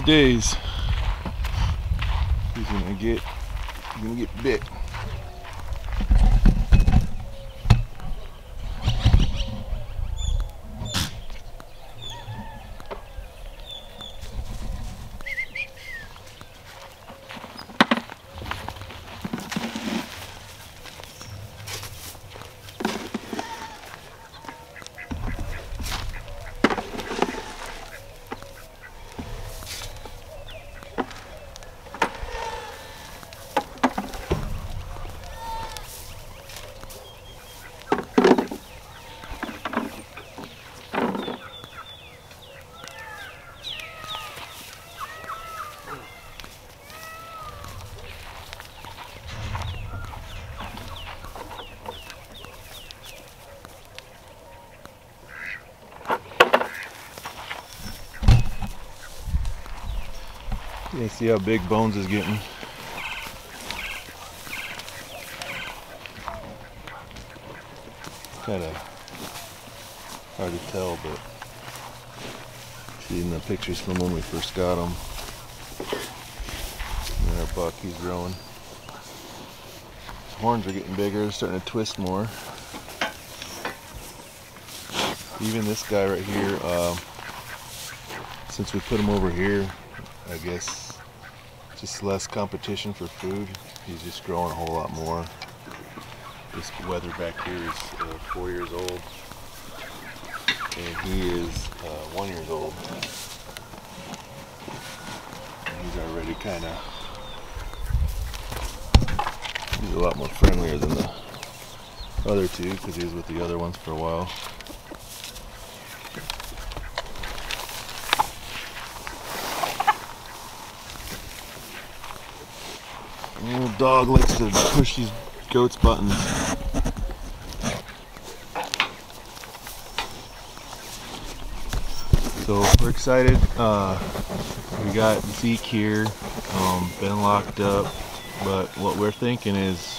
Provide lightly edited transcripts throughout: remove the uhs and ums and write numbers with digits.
his days. He's gonna get bit. You see how big Bones is getting. Kind of hard to tell, but seeing the pictures from when we first got him. And our buck, he's growing. His horns are getting bigger, they're starting to twist more. Even this guy right here, since we put him over here, I guess just less competition for food. He's just growing a whole lot more. This weather back here is 4 years old, and he is 1 year old. And he's already kind of, he's a lot more friendlier than the other two because he was with the other ones for a while. The little dog likes to push these goats' buttons. So we're excited. We got Zeke here, been locked up, but what we're thinking is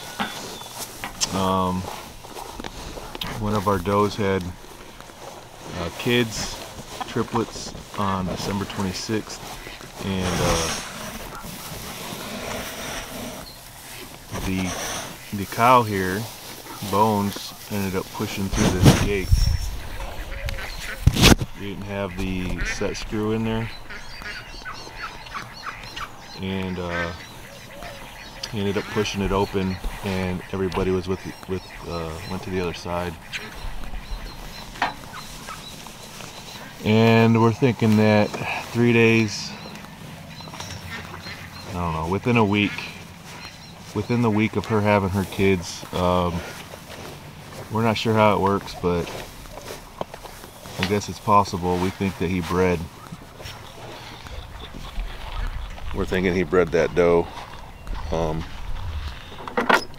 one of our does had kids, triplets, on December 26th, and the cow here, Bones, ended up pushing through this gate. We didn't have the set screw in there, and he ended up pushing it open, and everybody was went to the other side. And we're thinking that 3 days, I don't know, within the week of her having her kids, we're not sure how it works, but I guess it's possible. We think that he bred. We're thinking he bred that doe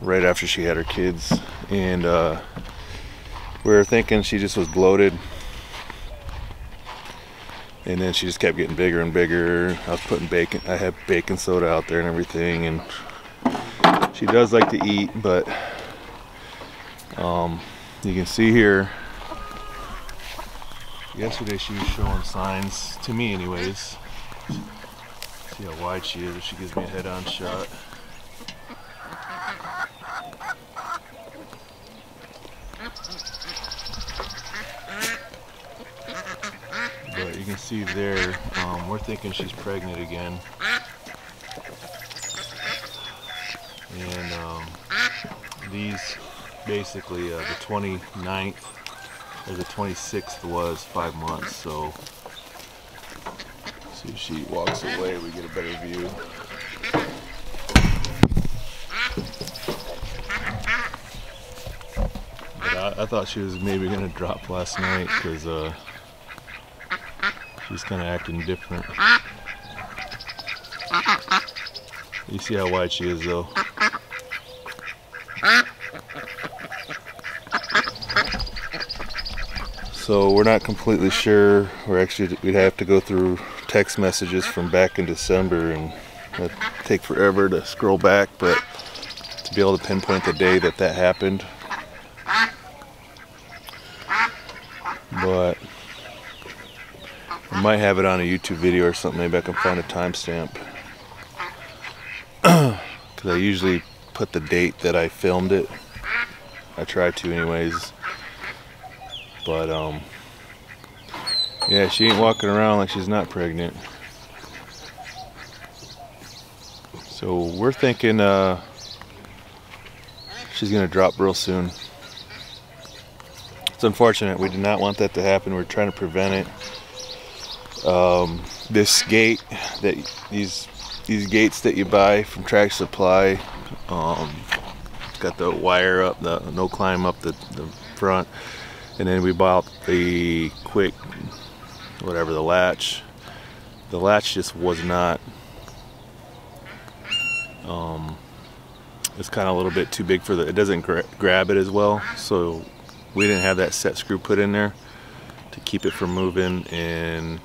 right after she had her kids, and we were thinking she just was bloated, and then she just kept getting bigger and bigger. I was putting bacon, I had baking soda out there and everything, and she does like to eat, but you can see here, yesterday she was showing signs, to me anyways. See how wide she is if she gives me a head-on shot. But you can see there, we're thinking she's pregnant again. And these, basically the 29th or the 26th was 5 months, so see if she walks away, we get a better view. But I thought she was maybe gonna drop last night because she's kind of acting different. You see how wide she is though. So we're not completely sure. We'd have to go through text messages from back in December, and it'd take forever to scroll back, but to be able to pinpoint the day that happened. But might have it on a YouTube video or something. Maybe I can find a timestamp. Because I usually put the date that I filmed it. I try to anyways. But yeah, she ain't walking around like she's not pregnant. So we're thinking she's gonna drop real soon. It's unfortunate. We did not want that to happen. We're trying to prevent it. This gate, these gates that you buy from Tractor Supply, it's got the wire up, the no climb up the front, and then we bought the quick, whatever, the latch. The latch just was not. It's kind of a little bit too big for it doesn't grab it as well, so we didn't have that set screw put in there to keep it from moving, and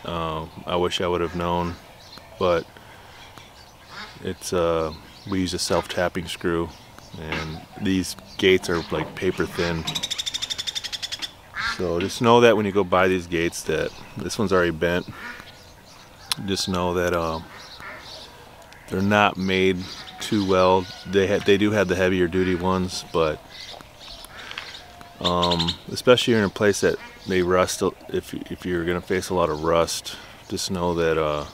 I wish I would have known, but it's we use a self-tapping screw, and these gates are like paper thin. So just know that when you go buy these gates, that this one's already bent. Just know that they're not made too well. They do have the heavier duty ones, but especially in a place that may rust, if you're gonna face a lot of rust, just know that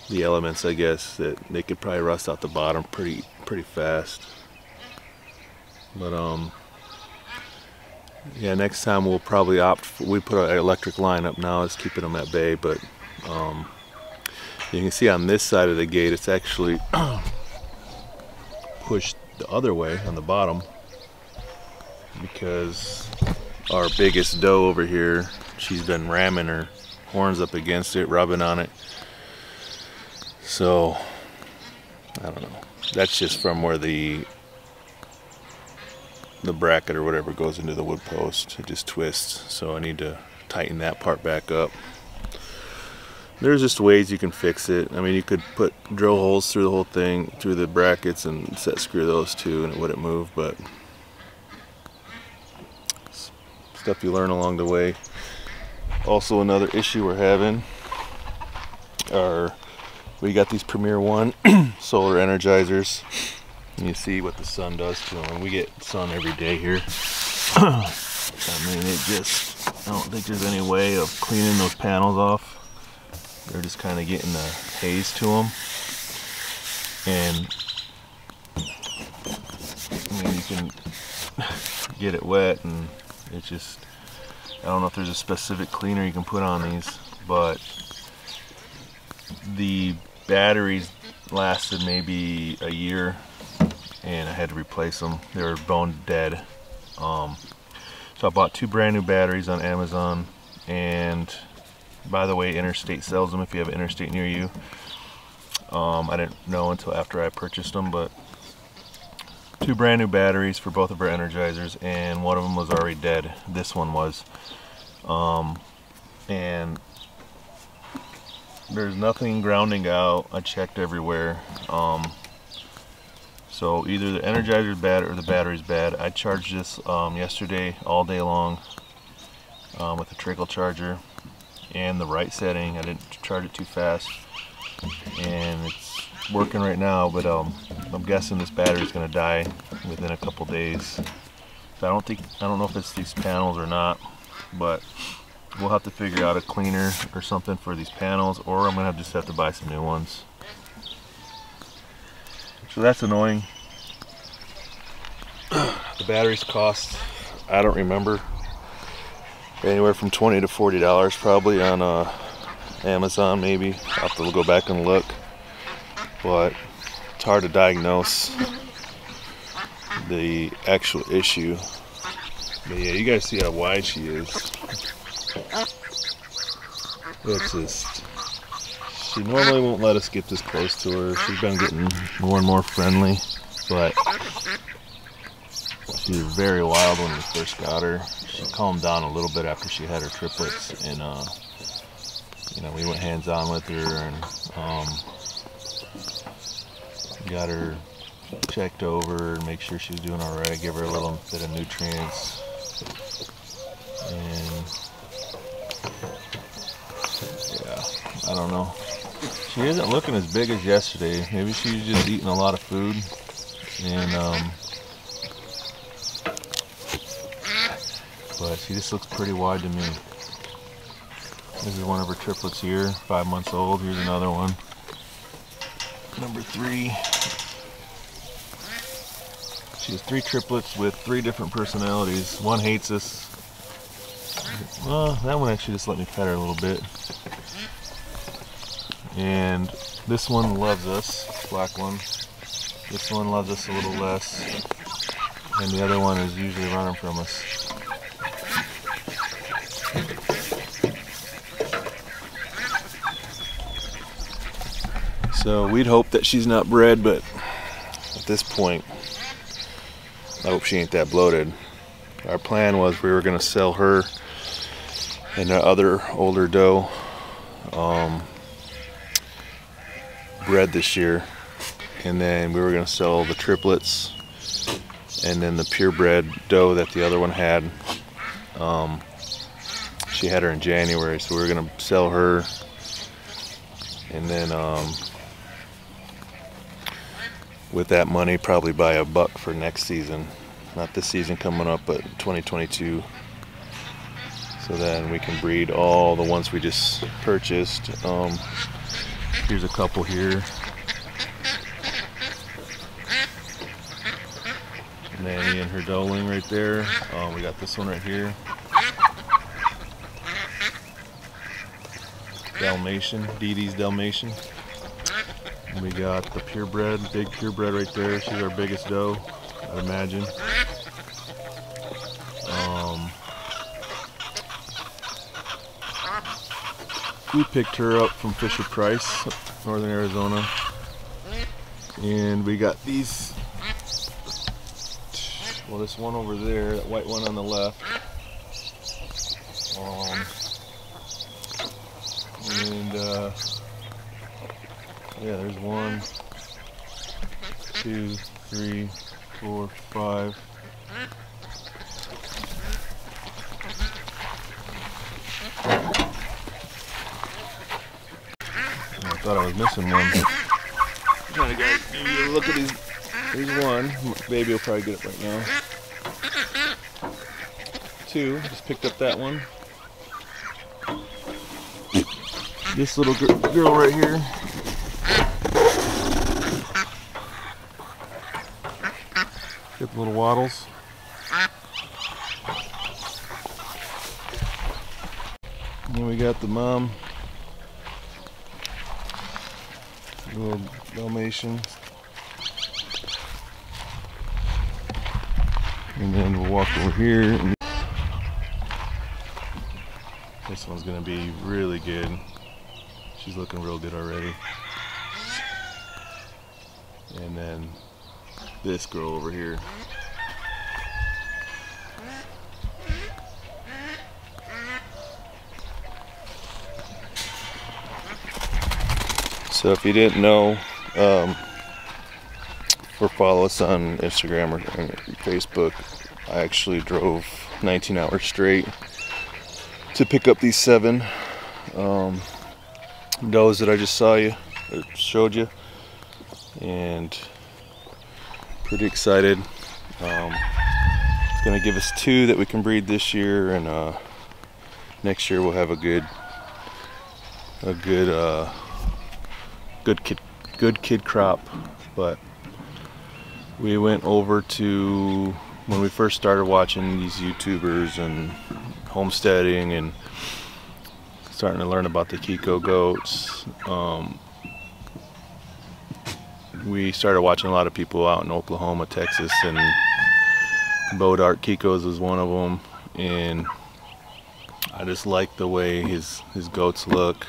the elements, I guess, that they could probably rust out the bottom pretty fast. But yeah, next time we'll probably we put an electric line up now, it's keeping them at bay, but you can see on this side of the gate it's actually pushed the other way on the bottom, because our biggest doe over here, she's been ramming her horns up against it, rubbing on it. So I don't know, that's just from where the bracket or whatever goes into the wood post. It just twists, so I need to tighten that part back up. There's just ways you can fix it. I mean, you could put drill holes through the whole thing, through the brackets, and set screw those too, and it wouldn't move, but stuff you learn along the way. Also, another issue we're having are, we got these Premier One solar energizers, and you see what the sun does to them. And we get sun every day here. I mean, I don't think there's any way of cleaning those panels off. They're just kind of getting the haze to them, and I mean, you can get it wet, and it's just, I don't know if there's a specific cleaner you can put on these, but the batteries lasted maybe a year, and I had to replace them. They were bone dead. So I bought 2 brand new batteries on Amazon, and by the way, Interstate sells them if you have an Interstate near you. I didn't know until after I purchased them, but 2 brand new batteries for both of our energizers, and one of them was already dead. This one was. And there's nothing grounding out. I checked everywhere. So either the energizer's bad or the battery's bad. I charged this yesterday all day long with a trickle charger and the right setting. I didn't charge it too fast, and it's working right now, but I'm guessing this battery's gonna die within a couple days. So I don't know if it's these panels or not, but we'll have to figure out a cleaner or something for these panels, or I'm gonna just have to buy some new ones. So that's annoying. The batteries cost, I don't remember, anywhere from $20 to $40 probably on Amazon, maybe. I'll have to go back and look, but it's hard to diagnose the actual issue. But yeah, you guys see how wide she is. It's just, she normally won't let us get this close to her. She's been getting more and more friendly, but she was very wild when we first got her. She calmed down a little bit after she had her triplets, and you know, we went hands-on with her and got her checked over and make sure she was doing all right. Give her a little bit of nutrients, and I don't know. She isn't looking as big as yesterday. Maybe she's just eating a lot of food. And, but she just looks pretty wide to me. This is one of her triplets here, 5 months old. Here's another one. Number 3. She has 3 triplets with 3 different personalities. One hates us. Well, that one actually just let me pet her a little bit. And this one loves us, black one. This one loves us a little less. And the other one is usually running from us. So we'd hope that she's not bred, but at this point, I hope she ain't that bloated. Our plan was we were going to sell her and the other older doe bred this year, and then we were going to sell the triplets and then the purebred doe that the other one had. She had her in January, so we were going to sell her and then with that money probably buy a buck for next season. Not this season coming up, but 2022. So then we can breed all the ones we just purchased. Here's a couple here. Nanny and her doeling right there. We got this one right here. Dalmatian, Dee Dee's Dalmatian. And we got the purebred, big purebred right there. She's our biggest doe, I'd imagine. We picked her up from Fisher Price, Northern Arizona. And we got these, well, this one over there, that white one on the left. Yeah, there's 1, 2, 3, 4, 5. I thought I was missing one. I'm trying to go look at these. There's one. Baby will probably get it right now. 2. Just picked up that one. This little girl right here. Get the little waddles. And then we got the mom. Little Dalmatian. And then we'll walk over here. And this one's gonna be really good. She's looking real good already. And then this girl over here. So if you didn't know, or follow us on Instagram or Facebook, I actually drove 19 hours straight to pick up these 7 does that I just showed you, and pretty excited. It's gonna give us 2 that we can breed this year, and next year we'll have a good kid crop. But we went over to, when we first started watching these YouTubers and homesteading and starting to learn about the Kikos goats, we started watching a lot of people out in Oklahoma, Texas, and Bodart Kikos was one of them. And I just like the way his goats look,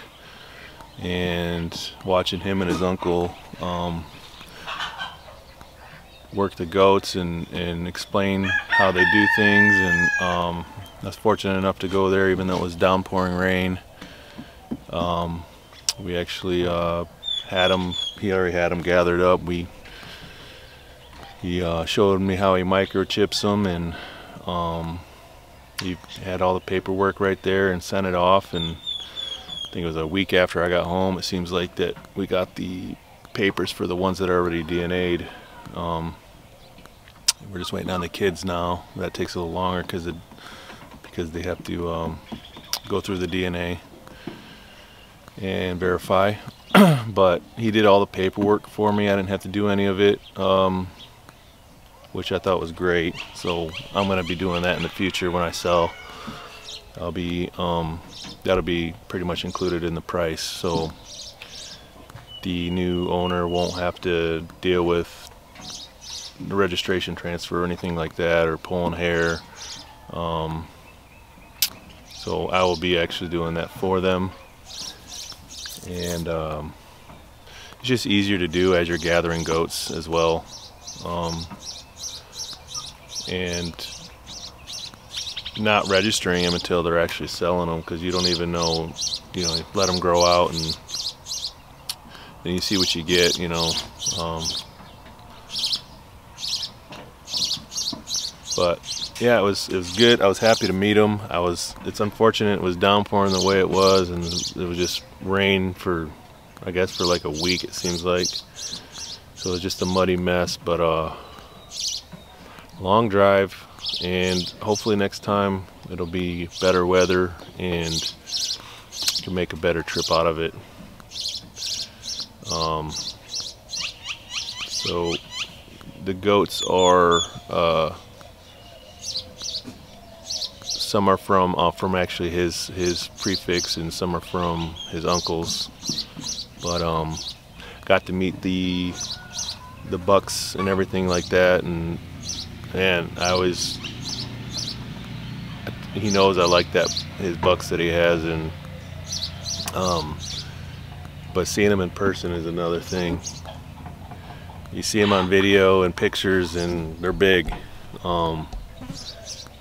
and watching him and his uncle work the goats and explain how they do things. And I was fortunate enough to go there even though it was downpouring rain. We actually had him, he already had them gathered up. He showed me how he microchips them, and he had all the paperwork right there and sent it off, and think it was a week after I got home. It seems like that we got the papers for the ones that are already DNA'd. We're just waiting on the kids now. That takes a little longer because they have to go through the DNA and verify. But he did all the paperwork for me. I didn't have to do any of it, which I thought was great. So I'm going to be doing that in the future when I sell. That'll be pretty much included in the price. So the new owner won't have to deal with the registration transfer or anything like that, or pulling hair. So I will be actually doing that for them, and it's just easier to do as you're gathering goats as well, and not registering them until they're actually selling them, because you don't even know, you know, let them grow out and then you see what you get, you know. But yeah, it was good. I was happy to meet him. It's unfortunate it was downpouring the way it was, and it was just rain for, I guess, for like a week, it seems like. So it was just a muddy mess, but long drive, and hopefully next time it'll be better weather and can make a better trip out of it. So the goats are some are from actually his prefix, and some are from his uncle's. But got to meet the bucks and everything like that, and man, he knows I like his bucks that he has, and but seeing them in person is another thing. You see them on video and pictures, and they're big.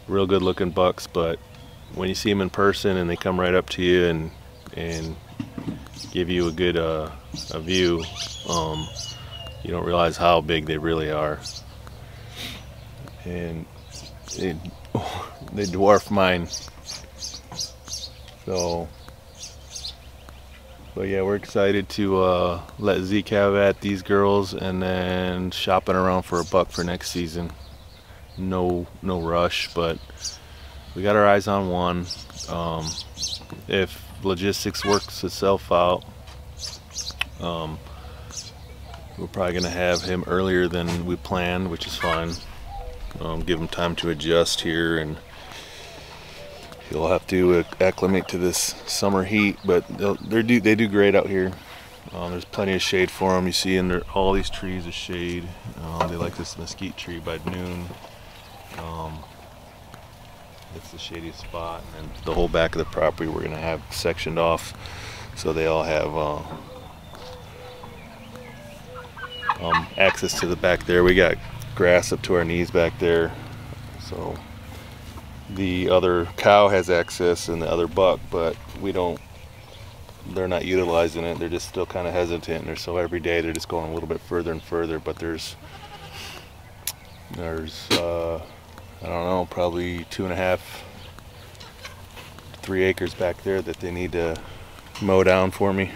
Real good looking bucks, but when you see them in person and they come right up to you and give you a good a view, you don't realize how big they really are, and they dwarf mine. So, but yeah, we're excited to let Zeke have at these girls, and then shopping around for a buck for next season. No rush, but we got our eyes on one. If logistics works itself out, we're probably gonna have him earlier than we planned, which is fine. Give him time to adjust here, and he'll have to acclimate to this summer heat, but they do great out here. There's plenty of shade for them. You see in all these trees of shade. They like this mesquite tree by noon. It's the shadiest spot, and then the whole back of the property we're gonna have sectioned off, so they all have access to the back there. We got grass up to our knees back there, so the other cow has access and the other buck, but they're not utilizing it. They're just still kind of hesitant, and so every day they're just going a little bit further and further. But there's I don't know, probably 2.5 to 3 acres back there that they need to mow down for me.